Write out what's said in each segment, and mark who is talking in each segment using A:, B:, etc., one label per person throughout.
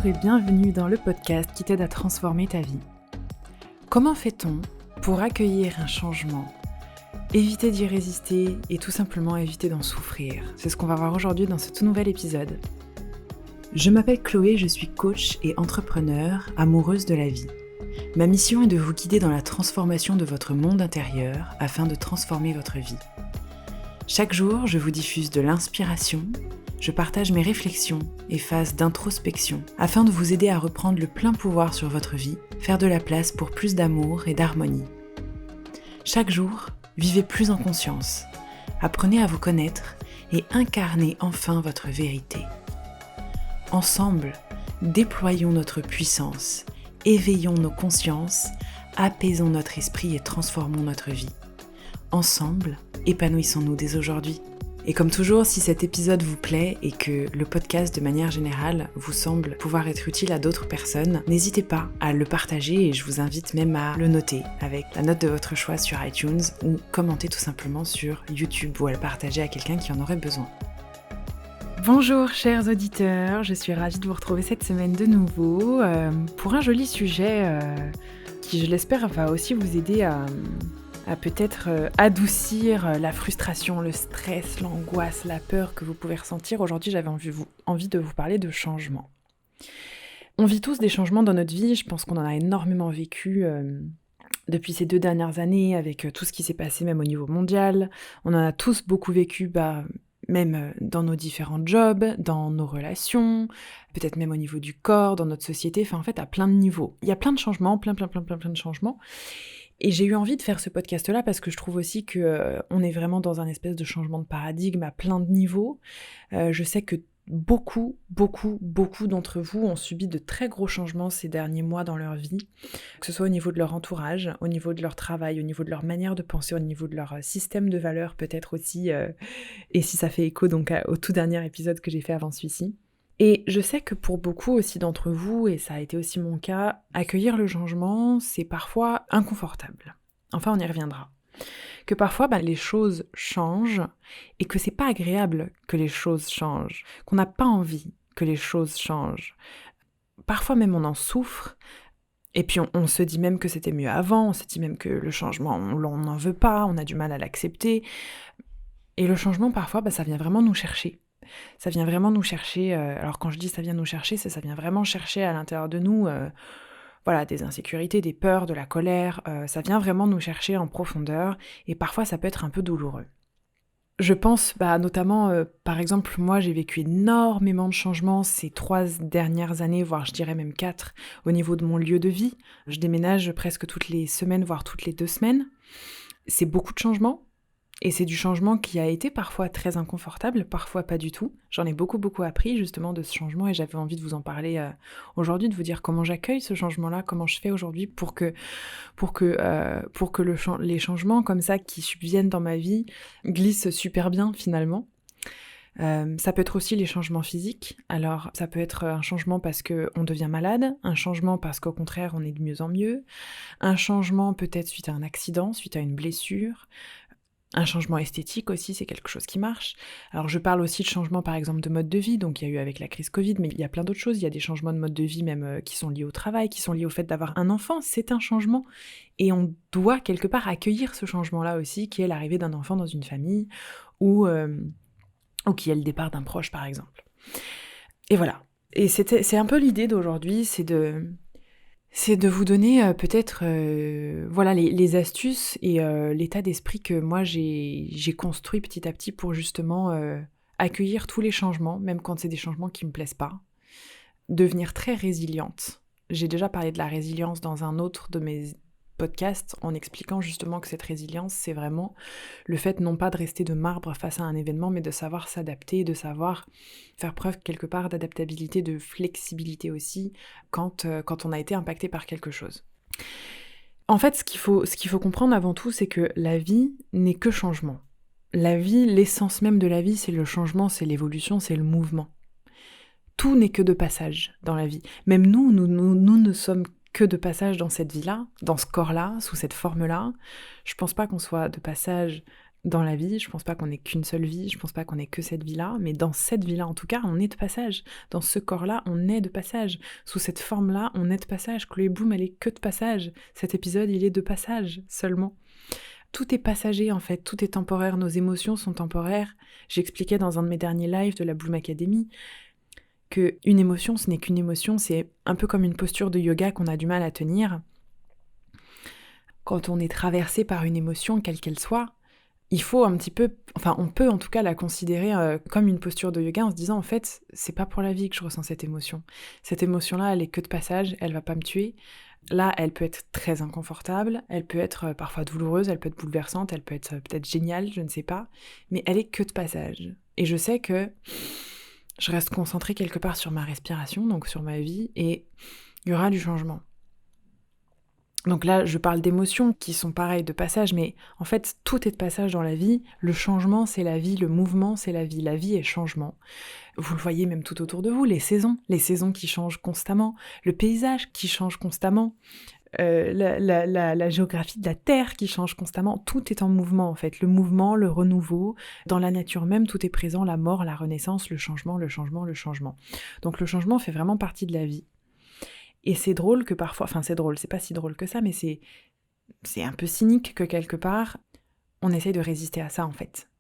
A: et bienvenue dans le podcast qui t'aide à transformer ta vie. Comment fait-on pour accueillir un changement, éviter d'y résister et tout simplement éviter d'en souffrir? C'est ce qu'on va voir aujourd'hui dans ce tout nouvel épisode. Je m'appelle Chloé, je suis coach et entrepreneur, amoureuse de la vie. Ma mission est de vous guider dans la transformation de votre monde intérieur afin de transformer votre vie. Chaque jour, je vous diffuse de l'inspiration, je partage mes réflexions et phases d'introspection afin de vous aider à reprendre le plein pouvoir sur votre vie, faire de la place pour plus d'amour et d'harmonie. Chaque jour, vivez plus en conscience, apprenez à vous connaître et incarnez enfin votre vérité. Ensemble, déployons notre puissance, éveillons nos consciences, apaisons notre esprit et transformons notre vie. Ensemble, épanouissons-nous dès aujourd'hui. Et comme toujours, si cet épisode vous plaît et que le podcast de manière générale vous semble pouvoir être utile à d'autres personnes, n'hésitez pas à le partager et je vous invite même à le noter avec la note de votre choix sur iTunes ou commenter tout simplement sur YouTube ou à le partager à quelqu'un qui en aurait besoin. Bonjour chers auditeurs, je suis ravie de vous retrouver cette semaine de nouveau pour un joli sujet qui, je l'espère, va aussi vous aider à peut-être adoucir la frustration, le stress, l'angoisse, la peur que vous pouvez ressentir. Aujourd'hui, j'avais envie de vous parler de changement. On vit tous des changements dans notre vie, je pense qu'on en a énormément vécu depuis ces 2 dernières années avec tout ce qui s'est passé même au niveau mondial. On en a tous beaucoup vécu, même dans nos différents jobs, dans nos relations, peut-être même au niveau du corps, dans notre société, enfin en fait à plein de niveaux. Il y a plein de changements, plein de changements. Et j'ai eu envie de faire ce podcast-là parce que je trouve aussi qu'on est vraiment dans un espèce de changement de paradigme à plein de niveaux. Je sais que beaucoup d'entre vous ont subi de très gros changements ces derniers mois dans leur vie, que ce soit au niveau de leur entourage, au niveau de leur travail, au niveau de leur manière de penser, au niveau de leur système de valeurs peut-être aussi, et si ça fait écho donc au tout dernier épisode que j'ai fait avant celui-ci. Et je sais que pour beaucoup aussi d'entre vous, et ça a été aussi mon cas, accueillir le changement, c'est parfois inconfortable. Enfin, on y reviendra. Que parfois, les choses changent, et que c'est pas agréable que les choses changent, qu'on n'a pas envie que les choses changent. Parfois même on en souffre, et puis on se dit même que c'était mieux avant, on se dit même que le changement, on n'en veut pas, on a du mal à l'accepter. Et le changement, parfois, ça vient vraiment nous chercher. Ça vient vraiment nous chercher, alors quand je dis ça vient nous chercher, ça vient vraiment chercher à l'intérieur de nous, des insécurités, des peurs, de la colère, ça vient vraiment nous chercher en profondeur, et parfois ça peut être un peu douloureux. Je pense notamment, par exemple, moi j'ai vécu énormément de changements ces 3 dernières années, voire je dirais même 4, au niveau de mon lieu de vie. Je déménage presque toutes les semaines, voire toutes les 2 semaines. C'est beaucoup de changements. Et c'est du changement qui a été parfois très inconfortable, parfois pas du tout. J'en ai beaucoup les justement de ce changement et j'avais envie de vous en parler aujourd'hui, de vous dire comment j'accueille ce changement-là, comment je fais aujourd'hui pour que les changements comme ça qui subviennent dans ma vie glissent super bien finalement. Ça peut être aussi les changements physiques. Alors ça peut être un changement parce qu'on devient malade, un changement parce qu'au contraire on est de mieux en mieux, un changement peut-être suite à un accident, suite à une blessure. Un changement esthétique aussi, c'est quelque chose qui marche. Alors je parle aussi de changement par exemple de mode de vie, donc il y a eu avec la crise Covid, mais il y a plein d'autres choses, il y a des changements de mode de vie même qui sont liés au travail, qui sont liés au fait d'avoir un enfant, c'est un changement. Et on doit quelque part accueillir ce changement-là aussi, qui est l'arrivée d'un enfant dans une famille, ou qui est le départ d'un proche par exemple. Et voilà. Et c'est un peu l'idée d'aujourd'hui, c'est de vous donner peut-être les astuces et l'état d'esprit que moi j'ai construit petit à petit pour justement accueillir tous les changements, même quand c'est des changements qui me plaisent pas, devenir très résiliente. J'ai déjà parlé de la résilience dans un autre de mes podcasts en expliquant justement que cette résilience, c'est vraiment le fait non pas de rester de marbre face à un événement, mais de savoir s'adapter, de savoir faire preuve quelque part d'adaptabilité, de flexibilité aussi, quand on a été impacté par quelque chose. En fait, ce qu'il faut comprendre avant tout, c'est que la vie n'est que changement. La vie, l'essence même de la vie, c'est le changement, c'est l'évolution, c'est le mouvement. Tout n'est que de passage dans la vie. Même nous ne sommes que de passage dans cette vie-là, dans ce corps-là, sous cette forme-là. Je pense pas qu'on soit de passage dans la vie, je pense pas qu'on ait qu'une seule vie, je pense pas qu'on ait que cette vie-là, mais dans cette vie-là en tout cas, on est de passage. Dans ce corps-là, on est de passage. Sous cette forme-là, on est de passage. Chloé Bloom, elle est que de passage. Cet épisode, il est de passage seulement. Tout est passager en fait, tout est temporaire, nos émotions sont temporaires. J'expliquais dans un de mes derniers lives de la Bloom Academy qu'une émotion, ce n'est qu'une émotion, c'est un peu comme une posture de yoga qu'on a du mal à tenir. Quand on est traversé par une émotion, quelle qu'elle soit, il faut un petit peu, on peut en tout cas la considérer comme une posture de yoga en se disant en fait, c'est pas pour la vie que je ressens cette émotion. Cette émotion-là, elle est que de passage, elle va pas me tuer. Là, elle peut être très inconfortable, elle peut être parfois douloureuse, elle peut être bouleversante, elle peut être peut-être géniale, je ne sais pas, mais elle est que de passage. Et je sais que je reste concentrée quelque part sur ma respiration, donc sur ma vie, et il y aura du changement. Donc là, je parle d'émotions qui sont pareilles, de passage, mais en fait, tout est de passage dans la vie. Le changement, c'est la vie. Le mouvement, c'est la vie. La vie est changement. Vous le voyez même tout autour de vous, les saisons qui changent constamment, le paysage qui change constamment, la géographie de la Terre qui change constamment. Tout est en mouvement, en fait. Le mouvement, le renouveau. Dans la nature même, tout est présent. La mort, la renaissance, le changement, le changement, le changement. Donc le changement fait vraiment partie de la vie. Et c'est drôle que parfois, c'est drôle, c'est pas si drôle que ça, mais c'est un peu cynique que quelque part, on essaye de résister à ça en fait.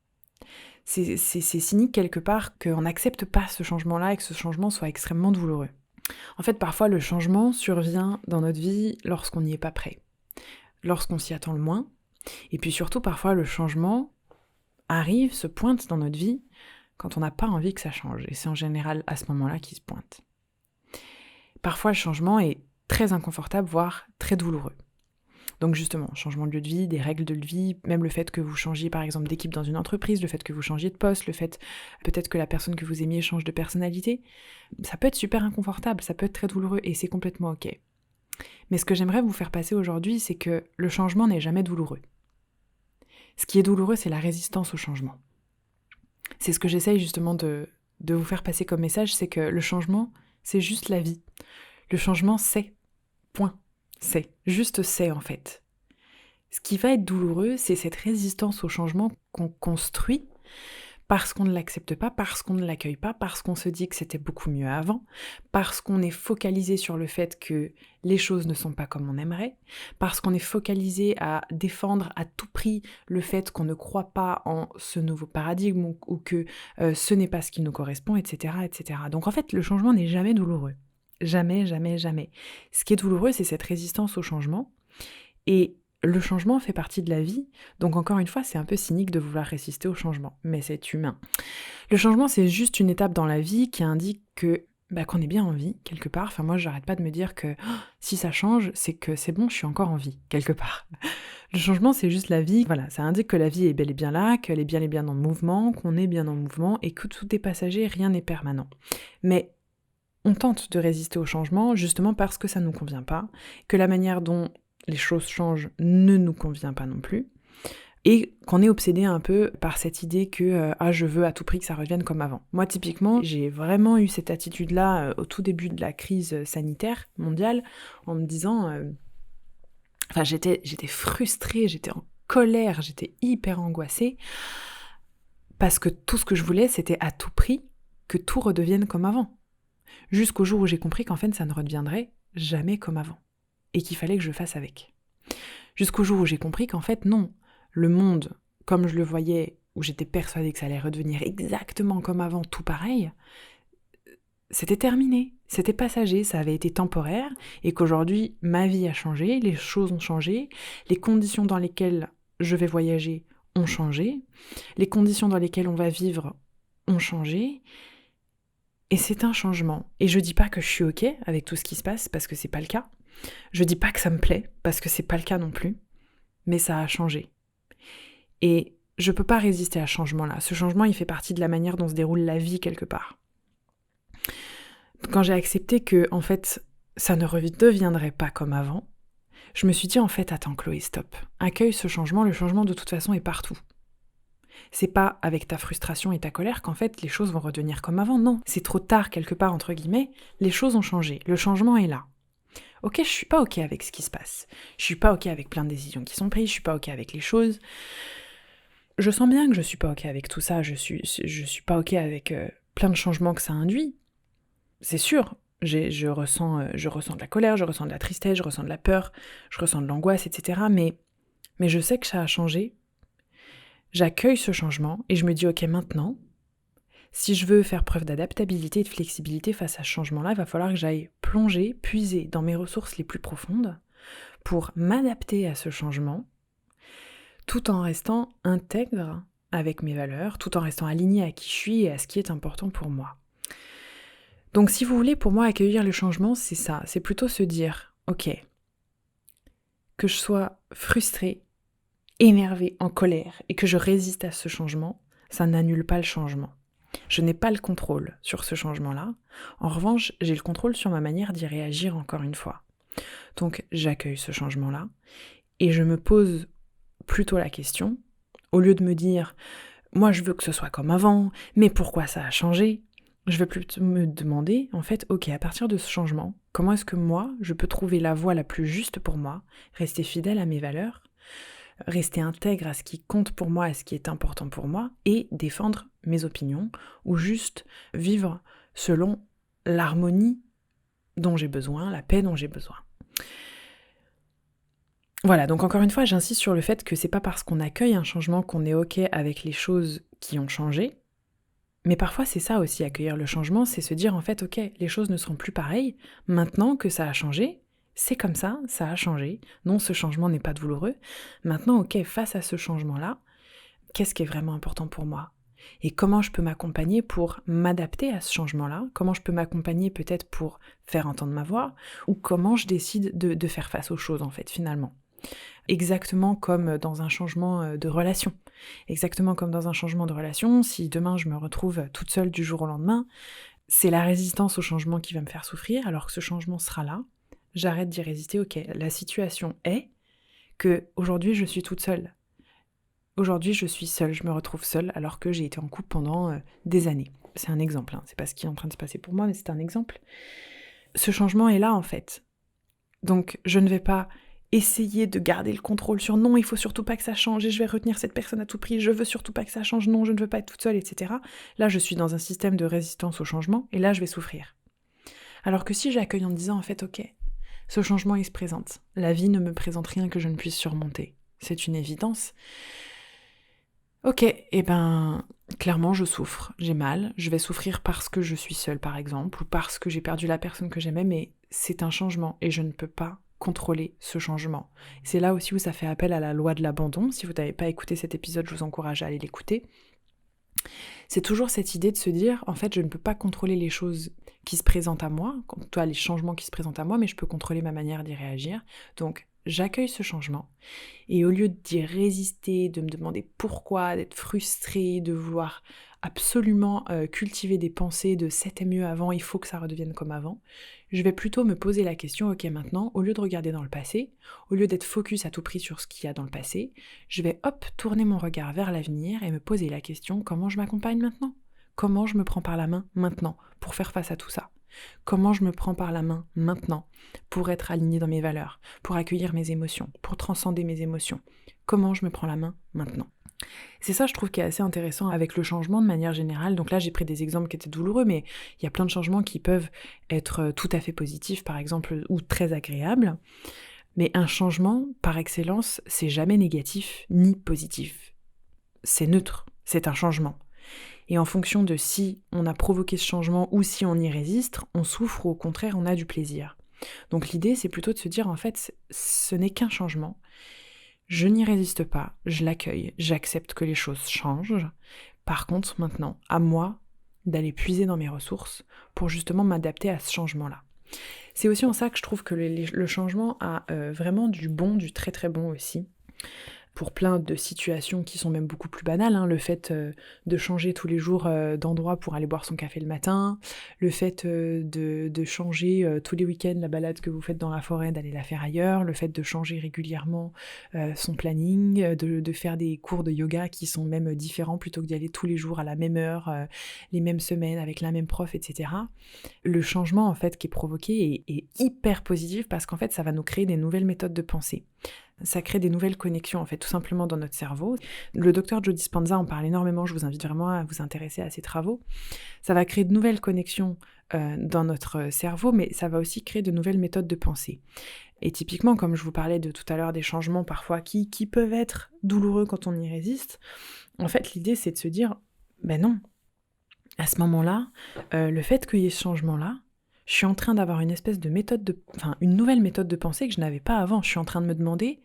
A: C'est cynique quelque part qu'on n'accepte pas ce changement-là et que ce changement soit extrêmement douloureux. En fait, parfois, le changement survient dans notre vie lorsqu'on n'y est pas prêt, lorsqu'on s'y attend le moins, et puis surtout, parfois, le changement arrive, se pointe dans notre vie quand on n'a pas envie que ça change, et c'est en général à ce moment-là qu'il se pointe. Parfois, le changement est très inconfortable, voire très douloureux. Donc justement, changement de lieu de vie, des règles de vie, même le fait que vous changiez par exemple d'équipe dans une entreprise, le fait que vous changiez de poste, le fait peut-être que la personne que vous aimiez change de personnalité, ça peut être super inconfortable, ça peut être très douloureux et c'est complètement ok. Mais ce que j'aimerais vous faire passer aujourd'hui, c'est que le changement n'est jamais douloureux. Ce qui est douloureux, c'est la résistance au changement. C'est ce que j'essaye justement de vous faire passer comme message, c'est que le changement, c'est juste la vie. Le changement, c'est. Point. C'est. Juste c'est, en fait. Ce qui va être douloureux, c'est cette résistance au changement qu'on construit parce qu'on ne l'accepte pas, parce qu'on ne l'accueille pas, parce qu'on se dit que c'était beaucoup mieux avant, parce qu'on est focalisé sur le fait que les choses ne sont pas comme on aimerait, parce qu'on est focalisé à défendre à tout prix le fait qu'on ne croit pas en ce nouveau paradigme ou que ce n'est pas ce qui nous correspond, etc., etc. Donc en fait, le changement n'est jamais douloureux. Jamais, jamais, jamais. Ce qui est douloureux, c'est cette résistance au changement. Et le changement fait partie de la vie. Donc encore une fois, c'est un peu cynique de vouloir résister au changement. Mais c'est humain. Le changement, c'est juste une étape dans la vie qui indique que qu'on est bien en vie, quelque part. Enfin, moi, j'arrête pas de me dire que si ça change, c'est que c'est bon, je suis encore en vie, quelque part. Le changement, c'est juste la vie. Voilà, ça indique que la vie est bel et bien là, qu'elle est bien et bien en mouvement, qu'on est bien en mouvement et que tout est passager, rien n'est permanent. Mais on tente de résister au changement justement parce que ça ne nous convient pas, que la manière dont les choses changent ne nous convient pas non plus, et qu'on est obsédé un peu par cette idée que je veux à tout prix que ça revienne comme avant. Moi, typiquement, j'ai vraiment eu cette attitude-là au tout début de la crise sanitaire mondiale, en me disant... j'étais frustrée, j'étais en colère, j'étais hyper angoissée, parce que tout ce que je voulais, c'était à tout prix que tout redevienne comme avant. Jusqu'au jour où j'ai compris qu'en fait, ça ne redeviendrait jamais comme avant. Et qu'il fallait que je fasse avec. Jusqu'au jour où j'ai compris qu'en fait, non. Le monde, comme je le voyais, où j'étais persuadée que ça allait redevenir exactement comme avant, tout pareil, c'était terminé. C'était passager, ça avait été temporaire, et qu'aujourd'hui, ma vie a changé, les choses ont changé, les conditions dans lesquelles je vais voyager ont changé, les conditions dans lesquelles on va vivre ont changé, et c'est un changement. Et je dis pas que je suis ok avec tout ce qui se passe, parce que c'est pas le cas. Je dis pas que ça me plaît, parce que c'est pas le cas non plus. Mais ça a changé. Et je peux pas résister à ce changement-là. Ce changement, il fait partie de la manière dont se déroule la vie quelque part. Quand j'ai accepté que, en fait, ça ne redeviendrait pas comme avant, je me suis dit, en fait, attends Chloé, stop. Accueille ce changement, le changement de toute façon est partout. C'est pas avec ta frustration et ta colère qu'en fait les choses vont redevenir comme avant, non. C'est trop tard quelque part, entre guillemets, les choses ont changé, le changement est là. Ok, je suis pas ok avec ce qui se passe. Je suis pas ok avec plein de décisions qui sont prises, je suis pas ok avec les choses. je sens bien que je suis pas ok avec tout ça, je suis pas ok avec plein de changements que ça induit. C'est sûr, je ressens de la colère, je ressens de la tristesse, je ressens de la peur, je ressens de l'angoisse, etc. Mais je sais que ça a changé. J'accueille ce changement et je me dis ok, maintenant, si je veux faire preuve d'adaptabilité et de flexibilité face à ce changement-là, il va falloir que j'aille plonger, puiser dans mes ressources les plus profondes pour m'adapter à ce changement, tout en restant intègre avec mes valeurs, tout en restant aligné à qui je suis et à ce qui est important pour moi. Donc si vous voulez, pour moi, accueillir le changement, c'est ça. C'est plutôt se dire, ok, que je sois frustrée, énervée, en colère, et que je résiste à ce changement, ça n'annule pas le changement. Je n'ai pas le contrôle sur ce changement-là. En revanche, j'ai le contrôle sur ma manière d'y réagir encore une fois. Donc j'accueille ce changement-là, et je me pose plutôt la question, au lieu de me dire « moi je veux que ce soit comme avant, mais pourquoi ça a changé ?» Je vais plutôt me demander, en fait, ok, à partir de ce changement, comment est-ce que moi, je peux trouver la voie la plus juste pour moi, rester fidèle à mes valeurs, rester intègre à ce qui compte pour moi, à ce qui est important pour moi, et défendre mes opinions, ou juste vivre selon l'harmonie dont j'ai besoin, la paix dont j'ai besoin. Voilà, donc encore une fois, j'insiste sur le fait que c'est pas parce qu'on accueille un changement qu'on est ok avec les choses qui ont changé, mais parfois c'est ça aussi, accueillir le changement, c'est se dire en fait, ok, les choses ne seront plus pareilles, maintenant que ça a changé, c'est comme ça a changé, non, ce changement n'est pas douloureux, maintenant ok, face à ce changement-là, qu'est-ce qui est vraiment important pour moi ? Et comment je peux m'accompagner pour m'adapter à ce changement-là ? Comment je peux m'accompagner peut-être pour faire entendre ma voix ? Ou comment je décide de faire face aux choses en fait, finalement ? Exactement comme dans un changement de relation. Exactement comme dans un changement de relation, si demain je me retrouve toute seule du jour au lendemain, c'est la résistance au changement qui va me faire souffrir, alors que ce changement sera là. J'arrête d'y résister, ok, la situation est que aujourd'hui je suis toute seule. Aujourd'hui je suis seule, je me retrouve seule alors que j'ai été en couple pendant des années. C'est un exemple, c'est pas ce qui est en train de se passer pour moi, mais c'est un exemple. Ce changement est là en fait. Donc je ne vais pas essayer de garder le contrôle sur non, il faut surtout pas que ça change et je vais retenir cette personne à tout prix, je veux surtout pas que ça change, non, je ne veux pas être toute seule, etc. Là, je suis dans un système de résistance au changement et là, je vais souffrir. Alors que si j'accueille en me disant, en fait, ok, ce changement, il se présente. La vie ne me présente rien que je ne puisse surmonter. C'est une évidence. Ok, et clairement, je souffre, j'ai mal, je vais souffrir parce que je suis seule, par exemple, ou parce que j'ai perdu la personne que j'aimais, mais c'est un changement et je ne peux pas contrôler ce changement. C'est là aussi où ça fait appel à la loi de l'abandon. Si vous n'avez pas écouté cet épisode, je vous encourage à aller l'écouter. C'est toujours cette idée de se dire, en fait, je ne peux pas contrôler les choses qui se présentent à moi, les changements qui se présentent à moi, mais je peux contrôler ma manière d'y réagir. Donc, j'accueille ce changement. Et au lieu d'y résister, de me demander pourquoi, d'être frustrée, de vouloir absolument cultiver des pensées de c'était mieux avant, il faut que ça redevienne comme avant, je vais plutôt me poser la question, ok, maintenant, au lieu de regarder dans le passé, au lieu d'être focus à tout prix sur ce qu'il y a dans le passé, je vais tourner mon regard vers l'avenir et me poser la question, comment je m'accompagne maintenant ? Comment je me prends par la main maintenant pour faire face à tout ça ? Comment je me prends par la main maintenant pour être alignée dans mes valeurs, pour accueillir mes émotions, pour transcender mes émotions ? Comment je me prends la main maintenant ? C'est ça, je trouve, qui est assez intéressant avec le changement de manière générale. Donc là, j'ai pris des exemples qui étaient douloureux, mais il y a plein de changements qui peuvent être tout à fait positifs, par exemple, ou très agréables. Mais un changement, par excellence, c'est jamais négatif ni positif. C'est neutre, c'est un changement. Et en fonction de si on a provoqué ce changement ou si on y résiste, on souffre ou au contraire, on a du plaisir. Donc l'idée, c'est plutôt de se dire, en fait, ce n'est qu'un changement. Je n'y résiste pas, je l'accueille, j'accepte que les choses changent. Par contre, maintenant, à moi d'aller puiser dans mes ressources pour justement m'adapter à ce changement-là. C'est aussi en ça que je trouve que le changement a vraiment du bon, du très très bon aussi. Pour plein de situations qui sont même beaucoup plus banales, le fait de changer tous les jours d'endroit pour aller boire son café le matin, le fait de changer tous les week-ends la balade que vous faites dans la forêt, d'aller la faire ailleurs, le fait de changer régulièrement son planning, de faire des cours de yoga qui sont même différents plutôt que d'y aller tous les jours à la même heure, les mêmes semaines, avec la même prof, etc. Le changement en fait qui est provoqué est hyper positif parce qu'en fait ça va nous créer des nouvelles méthodes de pensée. Ça crée des nouvelles connexions, en fait, tout simplement dans notre cerveau. Le docteur Joe Dispenza en parle énormément, je vous invite vraiment à vous intéresser à ses travaux. Ça va créer de nouvelles connexions dans notre cerveau, mais ça va aussi créer de nouvelles méthodes de pensée. Et typiquement, comme je vous parlais de tout à l'heure des changements parfois qui peuvent être douloureux quand on y résiste, en fait, l'idée, c'est de se dire, ben non, à ce moment-là, le fait qu'il y ait ce changement-là, je suis en train d'avoir une espèce de une nouvelle méthode de pensée que je n'avais pas avant. Je suis en train de me demander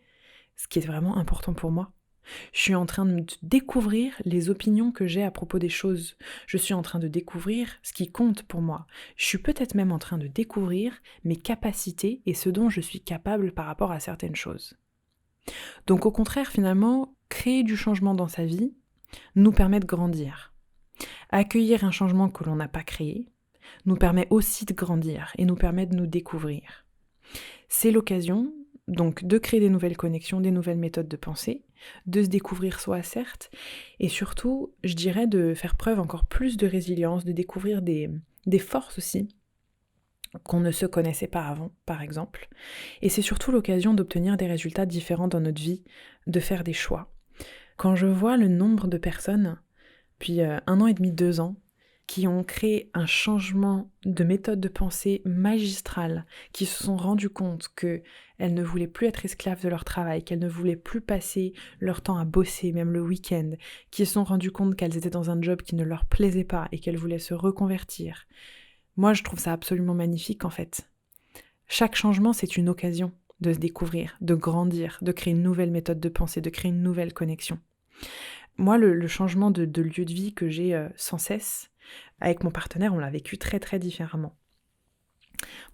A: ce qui est vraiment important pour moi. Je suis en train de découvrir les opinions que j'ai à propos des choses. Je suis en train de découvrir ce qui compte pour moi. Je suis peut-être même en train de découvrir mes capacités et ce dont je suis capable par rapport à certaines choses. Donc au contraire, finalement, créer du changement dans sa vie nous permet de grandir. Accueillir un changement que l'on n'a pas créé nous permet aussi de grandir et nous permet de nous découvrir. C'est l'occasion donc de créer des nouvelles connexions, des nouvelles méthodes de pensée, de se découvrir soi certes, et surtout, je dirais de faire preuve encore plus de résilience, de découvrir des forces aussi qu'on ne se connaissait pas avant, par exemple. Et c'est surtout l'occasion d'obtenir des résultats différents dans notre vie, de faire des choix. Quand je vois le nombre de personnes, depuis 1 an et demi, 2 ans, qui ont créé un changement de méthode de pensée magistrale, qui se sont rendues compte qu'elles ne voulaient plus être esclaves de leur travail, qu'elles ne voulaient plus passer leur temps à bosser, même le week-end, qui se sont rendues compte qu'elles étaient dans un job qui ne leur plaisait pas et qu'elles voulaient se reconvertir. Moi, je trouve ça absolument magnifique en fait. Chaque changement, c'est une occasion de se découvrir, de grandir, de créer une nouvelle méthode de pensée, de créer une nouvelle connexion. Moi, le changement de lieu de vie que j'ai sans cesse, avec mon partenaire, on l'a vécu très très différemment.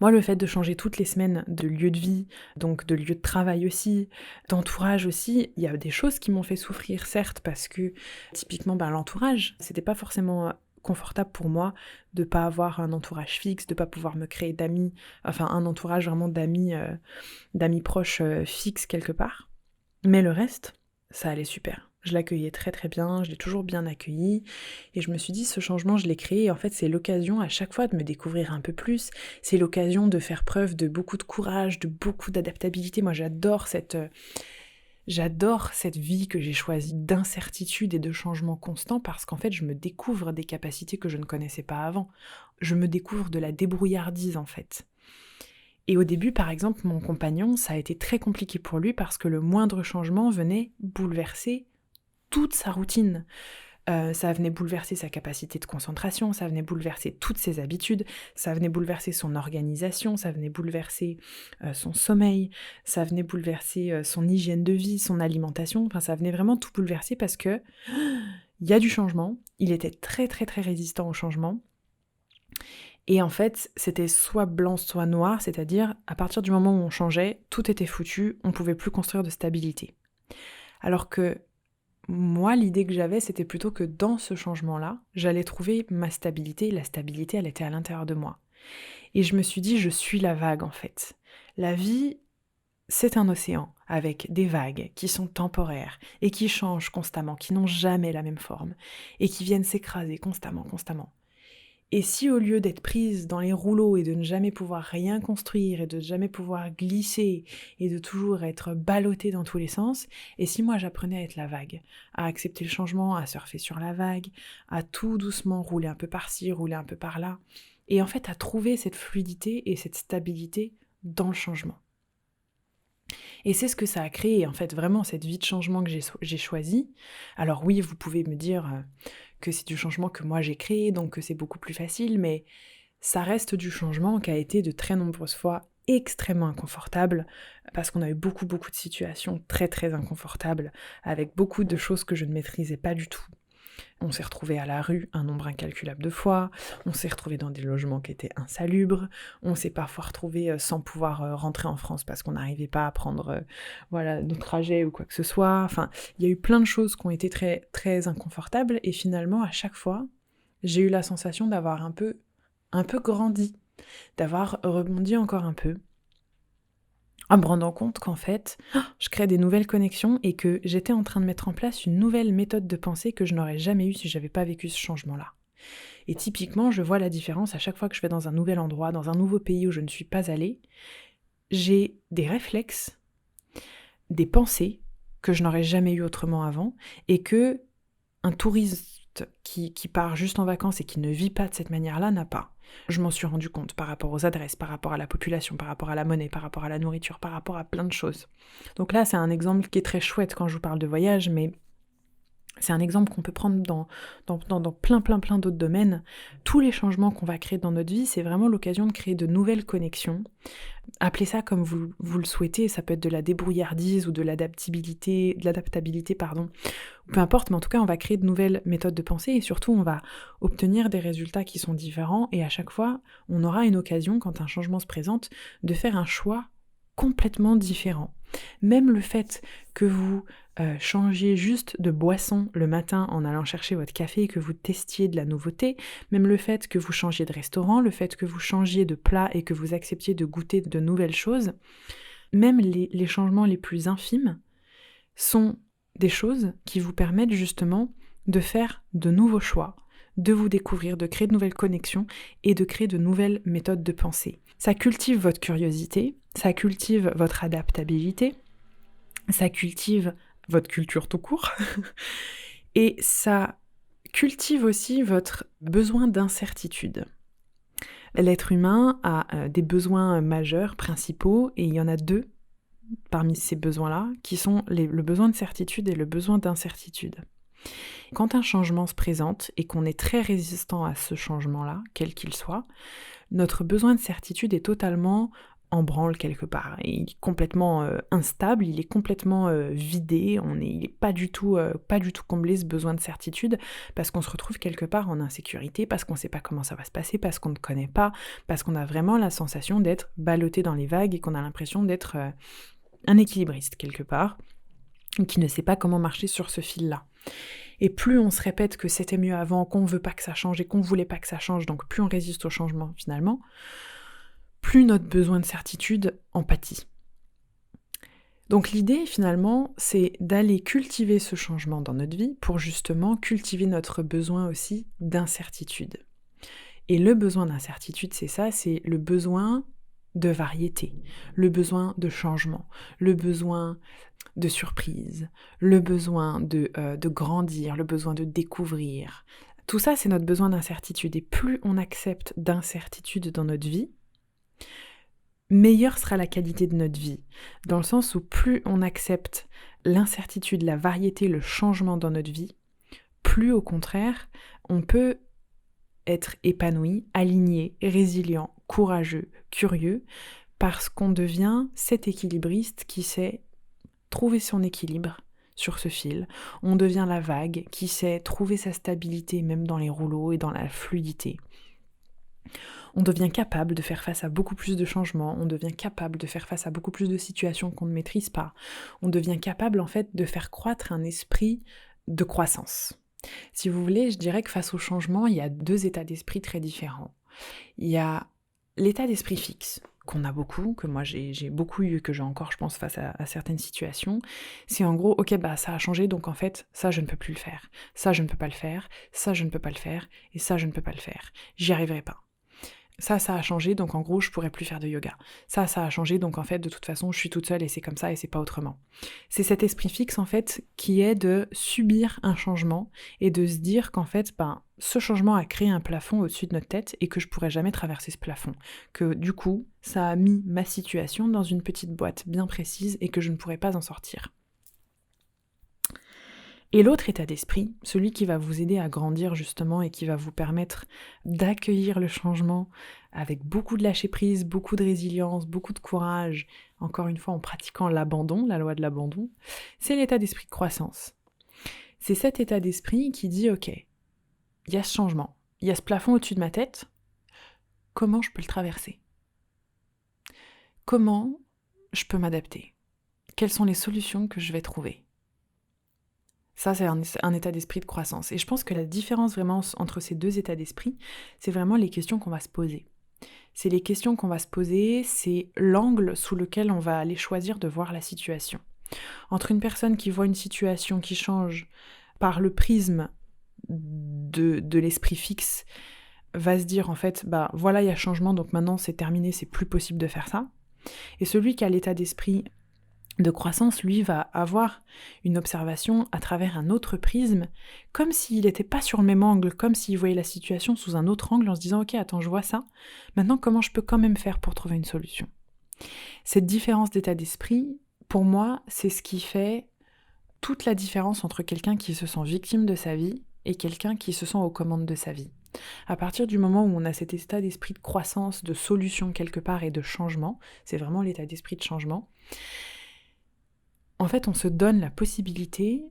A: Moi, le fait de changer toutes les semaines de lieu de vie, donc de lieu de travail aussi, d'entourage aussi, il y a des choses qui m'ont fait souffrir, certes, parce que typiquement, l'entourage, c'était pas forcément confortable pour moi de pas avoir un entourage fixe, de pas pouvoir me créer d'amis, enfin un entourage vraiment d'amis proches fixes quelque part. Mais le reste, ça allait super. Je l'accueillais très très bien, je l'ai toujours bien accueilli, et je me suis dit, ce changement, je l'ai créé, et en fait, c'est l'occasion à chaque fois de me découvrir un peu plus, c'est l'occasion de faire preuve de beaucoup de courage, de beaucoup d'adaptabilité. Moi, j'adore cette vie que j'ai choisie d'incertitude et de changement constant, parce qu'en fait, je me découvre des capacités que je ne connaissais pas avant. Je me découvre de la débrouillardise, en fait. Et au début, par exemple, mon compagnon, ça a été très compliqué pour lui parce que le moindre changement venait bouleverser toute sa routine. Ça venait bouleverser sa capacité de concentration, ça venait bouleverser toutes ses habitudes, ça venait bouleverser son organisation, ça venait bouleverser son sommeil, ça venait bouleverser son hygiène de vie, son alimentation, enfin ça venait vraiment tout bouleverser parce que il y a du changement, il était très très très résistant au changement. Et en fait, c'était soit blanc, soit noir, c'est-à-dire, à partir du moment où on changeait, tout était foutu, on pouvait plus construire de stabilité. Alors que moi, l'idée que j'avais, c'était plutôt que dans ce changement-là, j'allais trouver ma stabilité, la stabilité, elle était à l'intérieur de moi. Et je me suis dit, je suis la vague, en fait. La vie, c'est un océan, avec des vagues qui sont temporaires, et qui changent constamment, qui n'ont jamais la même forme, et qui viennent s'écraser constamment. Et si au lieu d'être prise dans les rouleaux et de ne jamais pouvoir rien construire et de ne jamais pouvoir glisser et de toujours être ballottée dans tous les sens, et si moi j'apprenais à être la vague, à accepter le changement, à surfer sur la vague, à tout doucement rouler un peu par-ci, rouler un peu par-là, et en fait à trouver cette fluidité et cette stabilité dans le changement. Et c'est ce que ça a créé, en fait, vraiment cette vie de changement que j'ai choisie. Alors oui, vous pouvez me dire que c'est du changement que moi j'ai créé, donc que c'est beaucoup plus facile, mais ça reste du changement qui a été de très nombreuses fois extrêmement inconfortable, parce qu'on a eu beaucoup de situations très très inconfortables, avec beaucoup de choses que je ne maîtrisais pas du tout. On s'est retrouvés à la rue un nombre incalculable de fois, on s'est retrouvés dans des logements qui étaient insalubres, on s'est parfois retrouvés sans pouvoir rentrer en France parce qu'on n'arrivait pas à prendre nos trajets ou quoi que ce soit. Enfin, il y a eu plein de choses qui ont été très, très inconfortables, et finalement, à chaque fois, j'ai eu la sensation d'avoir un peu grandi, d'avoir rebondi encore un peu, en me rendant compte qu'en fait, je crée des nouvelles connexions et que j'étais en train de mettre en place une nouvelle méthode de pensée que je n'aurais jamais eue si j'avais pas vécu ce changement-là. Et typiquement, je vois la différence à chaque fois que je vais dans un nouvel endroit, dans un nouveau pays où je ne suis pas allée. J'ai des réflexes des pensées que je n'aurais jamais eues autrement avant, et que un touriste qui part juste en vacances et qui ne vit pas de cette manière-là n'a pas. Je m'en suis rendu compte par rapport aux adresses, par rapport à la population, par rapport à la monnaie, par rapport à la nourriture, par rapport à plein de choses. Donc là, c'est un exemple qui est très chouette quand je vous parle de voyage, mais c'est un exemple qu'on peut prendre dans plein d'autres domaines. Tous les changements qu'on va créer dans notre vie, c'est vraiment l'occasion de créer de nouvelles connexions. Appelez ça comme vous le souhaitez, ça peut être de la débrouillardise ou de l'adaptabilité, peu importe, mais en tout cas, on va créer de nouvelles méthodes de pensée et surtout, on va obtenir des résultats qui sont différents et à chaque fois, on aura une occasion, quand un changement se présente, de faire un choix complètement différent. Même le fait que vous changiez juste de boisson le matin en allant chercher votre café et que vous testiez de la nouveauté, même le fait que vous changiez de restaurant, le fait que vous changiez de plat et que vous acceptiez de goûter de nouvelles choses, même les changements les plus infimes sont des choses qui vous permettent justement de faire de nouveaux choix, de vous découvrir, de créer de nouvelles connexions et de créer de nouvelles méthodes de pensée. Ça cultive votre curiosité, ça cultive votre adaptabilité, ça cultive votre culture tout court, et ça cultive aussi votre besoin d'incertitude. L'être humain a des besoins majeurs, principaux, et il y en a deux parmi ces besoins-là, qui sont le besoin de certitude et le besoin d'incertitude. Quand un changement se présente et qu'on est très résistant à ce changement-là, quel qu'il soit, notre besoin de certitude est totalement en branle quelque part. Il est complètement instable, il est complètement vidé, il n'est pas du tout comblé ce besoin de certitude, parce qu'on se retrouve quelque part en insécurité, parce qu'on ne sait pas comment ça va se passer, parce qu'on ne connaît pas, parce qu'on a vraiment la sensation d'être ballotté dans les vagues et qu'on a l'impression d'être un équilibriste quelque part, qui ne sait pas comment marcher sur ce fil-là. Et plus on se répète que c'était mieux avant, qu'on ne veut pas que ça change et qu'on ne voulait pas que ça change, donc plus on résiste au changement finalement, plus notre besoin de certitude en pâtit. Donc l'idée finalement, c'est d'aller cultiver ce changement dans notre vie pour justement cultiver notre besoin aussi d'incertitude. Et le besoin d'incertitude, c'est ça, c'est le besoin de variété, le besoin de changement, le besoin de surprise, le besoin de grandir, le besoin de découvrir. Tout ça, c'est notre besoin d'incertitude. Et plus on accepte d'incertitude dans notre vie, meilleure sera la qualité de notre vie. Dans le sens où plus on accepte l'incertitude, la variété, le changement dans notre vie, plus au contraire, on peut être épanoui, aligné, résilient, courageux, curieux, parce qu'on devient cet équilibriste qui sait trouver son équilibre sur ce fil. On devient la vague qui sait trouver sa stabilité même dans les rouleaux et dans la fluidité. On devient capable de faire face à beaucoup plus de changements, on devient capable de faire face à beaucoup plus de situations qu'on ne maîtrise pas. On devient capable en fait de faire croître un esprit de croissance. Si vous voulez, je dirais que face au changement, il y a deux états d'esprit très différents. Il y a l'état d'esprit fixe, qu'on a beaucoup, que moi j'ai beaucoup eu, que j'ai encore, je pense, face à certaines situations. C'est en gros, ok, ça a changé, donc en fait, ça je ne peux plus le faire, ça je ne peux pas le faire, ça je ne peux pas le faire, et ça je ne peux pas le faire. J'y arriverai pas. Ça a changé, donc en gros, je pourrais plus faire de yoga. Ça a changé, donc en fait, de toute façon, je suis toute seule et c'est comme ça et c'est pas autrement. C'est cet esprit fixe, en fait, qui est de subir un changement et de se dire qu'en fait, ce changement a créé un plafond au-dessus de notre tête et que je pourrais jamais traverser ce plafond. Que du coup, ça a mis ma situation dans une petite boîte bien précise et que je ne pourrais pas en sortir. Et l'autre état d'esprit, celui qui va vous aider à grandir justement et qui va vous permettre d'accueillir le changement avec beaucoup de lâcher-prise, beaucoup de résilience, beaucoup de courage, encore une fois en pratiquant l'abandon, la loi de l'abandon, c'est l'état d'esprit de croissance. C'est cet état d'esprit qui dit « Ok, il y a ce changement, il y a ce plafond au-dessus de ma tête, comment je peux le traverser ? Comment je peux m'adapter ? Quelles sont les solutions que je vais trouver ? » Ça, c'est un état d'esprit de croissance. Et je pense que la différence vraiment entre ces deux états d'esprit, c'est vraiment les questions qu'on va se poser. C'est les questions qu'on va se poser, c'est l'angle sous lequel on va aller choisir de voir la situation. Entre une personne qui voit une situation qui change par le prisme de l'esprit fixe, va se dire en fait, voilà, il y a changement, donc maintenant c'est terminé, c'est plus possible de faire ça. Et celui qui a l'état d'esprit de croissance, lui, va avoir une observation à travers un autre prisme, comme s'il n'était pas sur le même angle, comme s'il voyait la situation sous un autre angle en se disant « Ok, attends, je vois ça, maintenant comment je peux quand même faire pour trouver une solution ?» Cette différence d'état d'esprit, pour moi, c'est ce qui fait toute la différence entre quelqu'un qui se sent victime de sa vie et quelqu'un qui se sent aux commandes de sa vie. À partir du moment où on a cet état d'esprit de croissance, de solution quelque part et de changement, c'est vraiment l'état d'esprit de changement, en fait, on se donne la possibilité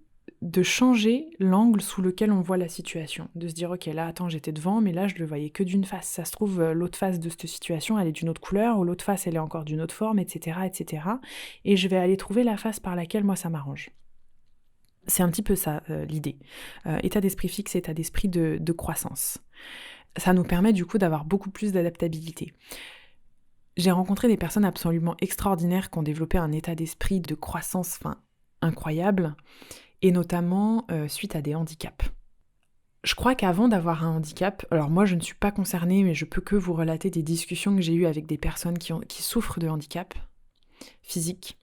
A: de changer l'angle sous lequel on voit la situation. De se dire, ok, là, attends, j'étais devant, mais là, je le voyais que d'une face. Ça se trouve, l'autre face de cette situation, elle est d'une autre couleur, ou l'autre face, elle est encore d'une autre forme, etc., etc. Et je vais aller trouver la face par laquelle, moi, ça m'arrange. C'est un petit peu ça, l'idée. État d'esprit fixe, état d'esprit de croissance. Ça nous permet, du coup, d'avoir beaucoup plus d'adaptabilité. J'ai rencontré des personnes absolument extraordinaires qui ont développé un état d'esprit de croissance incroyable, et notamment suite à des handicaps. Je crois qu'avant d'avoir un handicap, alors moi je ne suis pas concernée, mais je peux que vous relater des discussions que j'ai eues avec des personnes qui souffrent de handicap physique,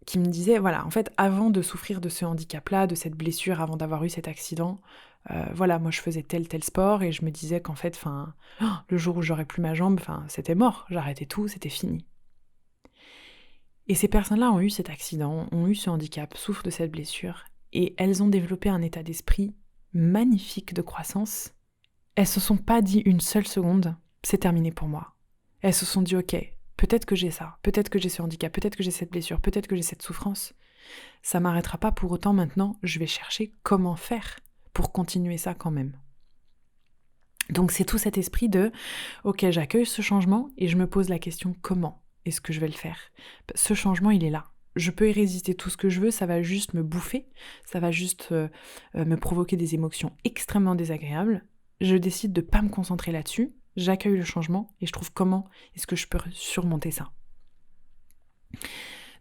A: qui me disaient, voilà, en fait, avant de souffrir de ce handicap-là, de cette blessure, avant d'avoir eu cet accident, voilà, moi je faisais tel sport et je me disais qu'en fait, le jour où j'aurais plus ma jambe, c'était mort, j'arrêtais tout, c'était fini. Et ces personnes-là ont eu cet accident, ont eu ce handicap, souffrent de cette blessure, et elles ont développé un état d'esprit magnifique de croissance. Elles se sont pas dit une seule seconde, c'est terminé pour moi. Elles se sont dit, ok, peut-être que j'ai ça, peut-être que j'ai ce handicap, peut-être que j'ai cette blessure, peut-être que j'ai cette souffrance. Ça m'arrêtera pas pour autant maintenant, je vais chercher comment faire pour continuer ça quand même. Donc c'est tout cet esprit de, ok, j'accueille ce changement et je me pose la question comment est-ce que je vais le faire ? Ce changement, il est là. Je peux y résister tout ce que je veux, ça va juste me bouffer, ça va juste me provoquer des émotions extrêmement désagréables. Je décide de ne pas me concentrer là-dessus, j'accueille le changement et je trouve comment est-ce que je peux surmonter ça.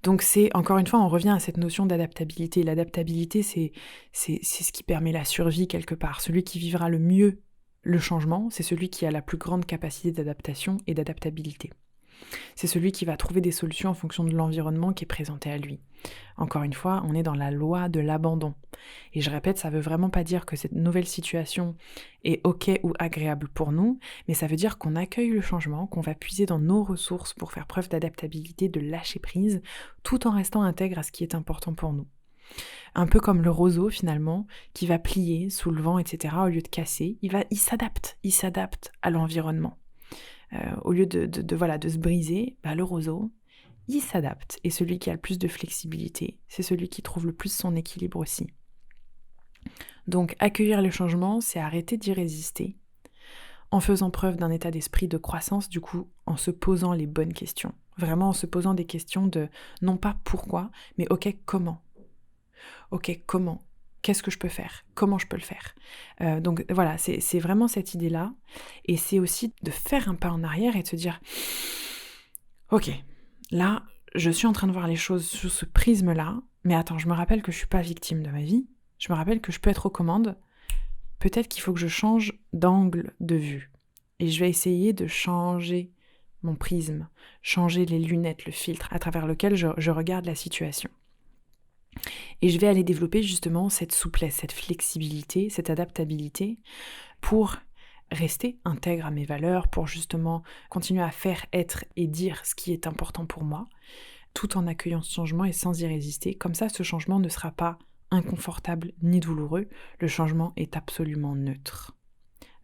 A: Donc c'est, encore une fois, on revient à cette notion d'adaptabilité. L'adaptabilité, c'est ce qui permet la survie quelque part. Celui qui vivra le mieux le changement, c'est celui qui a la plus grande capacité d'adaptation et d'adaptabilité. C'est celui qui va trouver des solutions en fonction de l'environnement qui est présenté à lui. Encore une fois, on est dans la loi de l'abandon. Et je répète, ça ne veut vraiment pas dire que cette nouvelle situation est ok ou agréable pour nous, mais ça veut dire qu'on accueille le changement, qu'on va puiser dans nos ressources pour faire preuve d'adaptabilité, de lâcher prise, tout en restant intègre à ce qui est important pour nous. Un peu comme le roseau finalement, qui va plier sous le vent, etc. Au lieu de casser, il s'adapte à l'environnement. Au lieu de se briser, le roseau, il s'adapte. Et celui qui a le plus de flexibilité, c'est celui qui trouve le plus son équilibre aussi. Donc accueillir le changement, c'est arrêter d'y résister, en faisant preuve d'un état d'esprit de croissance, du coup, en se posant les bonnes questions. Vraiment en se posant des questions de, non pas pourquoi, mais ok, comment ? Ok, comment ? Qu'est-ce que je peux faire ? Comment je peux le faire ? Donc voilà, c'est vraiment cette idée-là. Et c'est aussi de faire un pas en arrière et de se dire « Ok, là, je suis en train de voir les choses sous ce prisme-là, mais attends, je me rappelle que je ne suis pas victime de ma vie. Je me rappelle que je peux être aux commandes. Peut-être qu'il faut que je change d'angle de vue. Et je vais essayer de changer mon prisme, changer les lunettes, le filtre à travers lequel je regarde la situation. » Et je vais aller développer justement cette souplesse, cette flexibilité, cette adaptabilité pour rester intègre à mes valeurs, pour justement continuer à faire, être et dire ce qui est important pour moi, tout en accueillant ce changement et sans y résister. Comme ça, ce changement ne sera pas inconfortable ni douloureux, le changement est absolument neutre.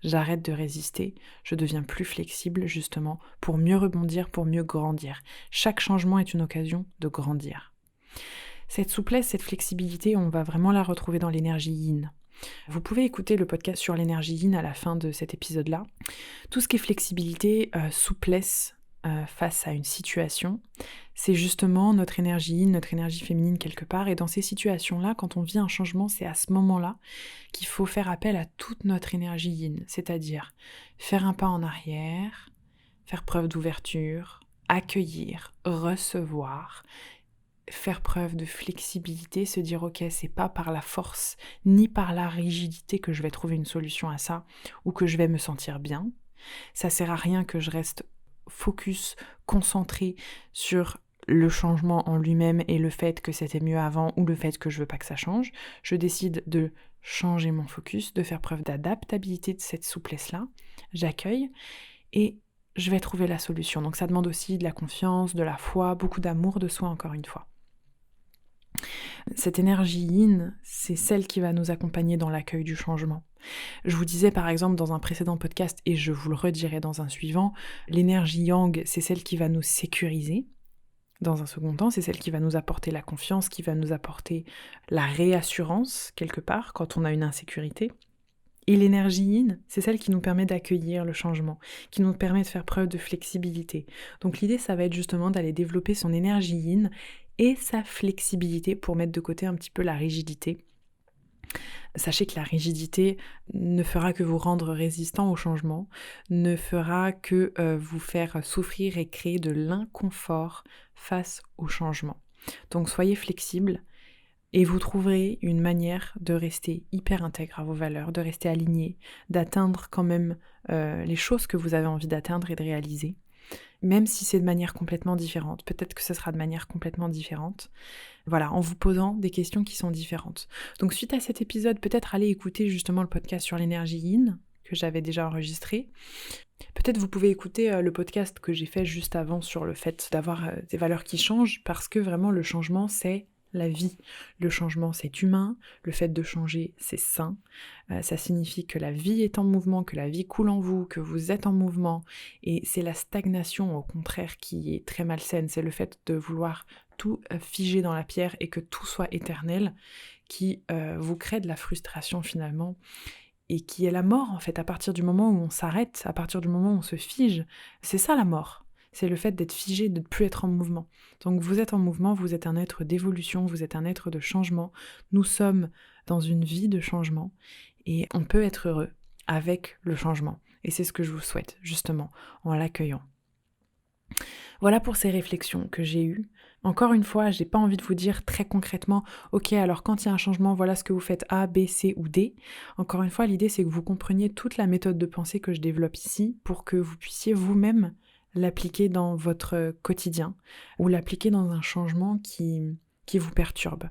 A: J'arrête de résister, je deviens plus flexible justement pour mieux rebondir, pour mieux grandir. Chaque changement est une occasion de grandir. Cette souplesse, cette flexibilité, on va vraiment la retrouver dans l'énergie yin. Vous pouvez écouter le podcast sur l'énergie yin à la fin de cet épisode-là. Tout ce qui est flexibilité, souplesse face à une situation, c'est justement notre énergie yin, notre énergie féminine quelque part. Et dans ces situations-là, quand on vit un changement, c'est à ce moment-là qu'il faut faire appel à toute notre énergie yin. C'est-à-dire faire un pas en arrière, faire preuve d'ouverture, accueillir, recevoir, faire preuve de flexibilité, se dire ok, c'est pas par la force ni par la rigidité que je vais trouver une solution à ça ou que je vais me sentir bien. Ça sert à rien que je reste focus, concentré sur le changement en lui-même et le fait que c'était mieux avant ou le fait que je veux pas que ça change. Je décide de changer mon focus, de faire preuve d'adaptabilité, de cette souplesse-là. J'accueille et je vais trouver la solution. Donc ça demande aussi de la confiance, de la foi, beaucoup d'amour de soi encore une fois. Cette énergie yin, c'est celle qui va nous accompagner dans l'accueil du changement. Je vous disais par exemple dans un précédent podcast, et je vous le redirai dans un suivant, l'énergie yang, c'est celle qui va nous sécuriser. Dans un second temps, c'est celle qui va nous apporter la confiance, qui va nous apporter la réassurance, quelque part, quand on a une insécurité. Et l'énergie yin, c'est celle qui nous permet d'accueillir le changement, qui nous permet de faire preuve de flexibilité. Donc l'idée, ça va être justement d'aller développer son énergie yin et sa flexibilité pour mettre de côté un petit peu la rigidité. Sachez que la rigidité ne fera que vous rendre résistant au changement, ne fera que vous faire souffrir et créer de l'inconfort face au changement. Donc soyez flexible et vous trouverez une manière de rester hyper intègre à vos valeurs, de rester aligné, d'atteindre quand même les choses que vous avez envie d'atteindre et de réaliser. Même si c'est de manière complètement différente, peut-être que ce sera de manière complètement différente. Voilà, en vous posant des questions qui sont différentes. Donc suite à cet épisode, peut-être allez écouter justement le podcast sur l'énergie yin, que j'avais déjà enregistré. Peut-être vous pouvez écouter le podcast que j'ai fait juste avant sur le fait d'avoir des valeurs qui changent, parce que vraiment le changement c'est la vie. Le changement c'est humain, le fait de changer c'est sain, ça signifie que la vie est en mouvement, que la vie coule en vous, que vous êtes en mouvement, et c'est la stagnation au contraire qui est très malsaine, c'est le fait de vouloir tout figer dans la pierre et que tout soit éternel qui vous crée de la frustration finalement et qui est la mort en fait à partir du moment où on s'arrête, à partir du moment où on se fige, c'est ça la mort. C'est le fait d'être figé, de ne plus être en mouvement. Donc vous êtes en mouvement, vous êtes un être d'évolution, vous êtes un être de changement. Nous sommes dans une vie de changement et on peut être heureux avec le changement. Et c'est ce que je vous souhaite, justement, en l'accueillant. Voilà pour ces réflexions que j'ai eues. Encore une fois, j'ai pas envie de vous dire très concrètement, ok, alors quand il y a un changement, voilà ce que vous faites A, B, C ou D. Encore une fois, l'idée c'est que vous compreniez toute la méthode de pensée que je développe ici pour que vous puissiez vous-même l'appliquer dans votre quotidien ou l'appliquer dans un changement qui vous perturbe.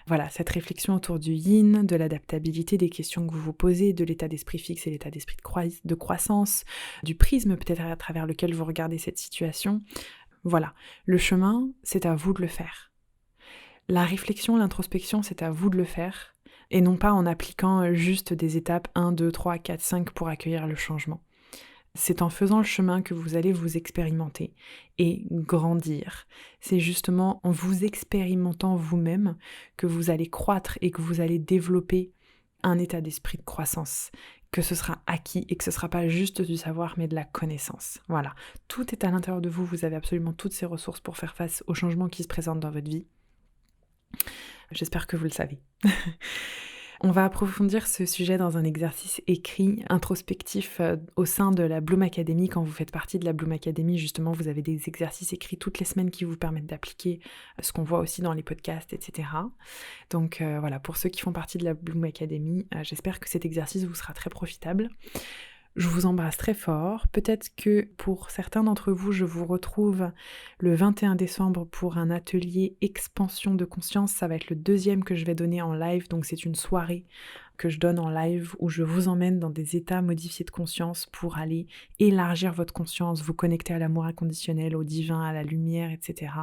A: Voilà, cette réflexion autour du yin, de l'adaptabilité, des questions que vous vous posez, de l'état d'esprit fixe et l'état d'esprit de croissance, du prisme peut-être à travers lequel vous regardez cette situation. Voilà, le chemin, c'est à vous de le faire. La réflexion, l'introspection, c'est à vous de le faire, et non pas en appliquant juste des étapes 1, 2, 3, 4, 5 pour accueillir le changement. C'est en faisant le chemin que vous allez vous expérimenter et grandir. C'est justement en vous expérimentant vous-même que vous allez croître et que vous allez développer un état d'esprit de croissance, que ce sera acquis et que ce ne sera pas juste du savoir mais de la connaissance. Voilà, tout est à l'intérieur de vous, vous avez absolument toutes ces ressources pour faire face aux changements qui se présentent dans votre vie. J'espère que vous le savez. On va approfondir ce sujet dans un exercice écrit, introspectif au sein de la Bloom Academy. Quand vous faites partie de la Bloom Academy, justement, vous avez des exercices écrits toutes les semaines qui vous permettent d'appliquer ce qu'on voit aussi dans les podcasts, etc. Donc voilà, pour ceux qui font partie de la Bloom Academy, j'espère que cet exercice vous sera très profitable. Je vous embrasse très fort. Peut-être que pour certains d'entre vous, je vous retrouve le 21 décembre pour un atelier expansion de conscience. Ça va être le deuxième que je vais donner en live. Donc c'est une soirée que je donne en live où je vous emmène dans des états modifiés de conscience pour aller élargir votre conscience, vous connecter à l'amour inconditionnel, au divin, à la lumière, etc.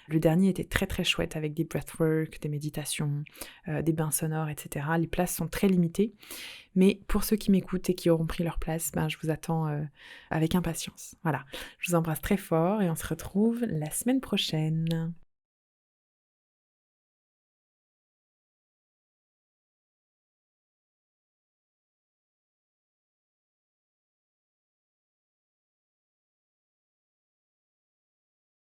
A: Le dernier était très très chouette avec des breathwork, des méditations, des bains sonores, etc. Les places sont très limitées. Mais pour ceux qui m'écoutent et qui auront pris leur place, je vous attends avec impatience. Voilà, je vous embrasse très fort et on se retrouve la semaine prochaine.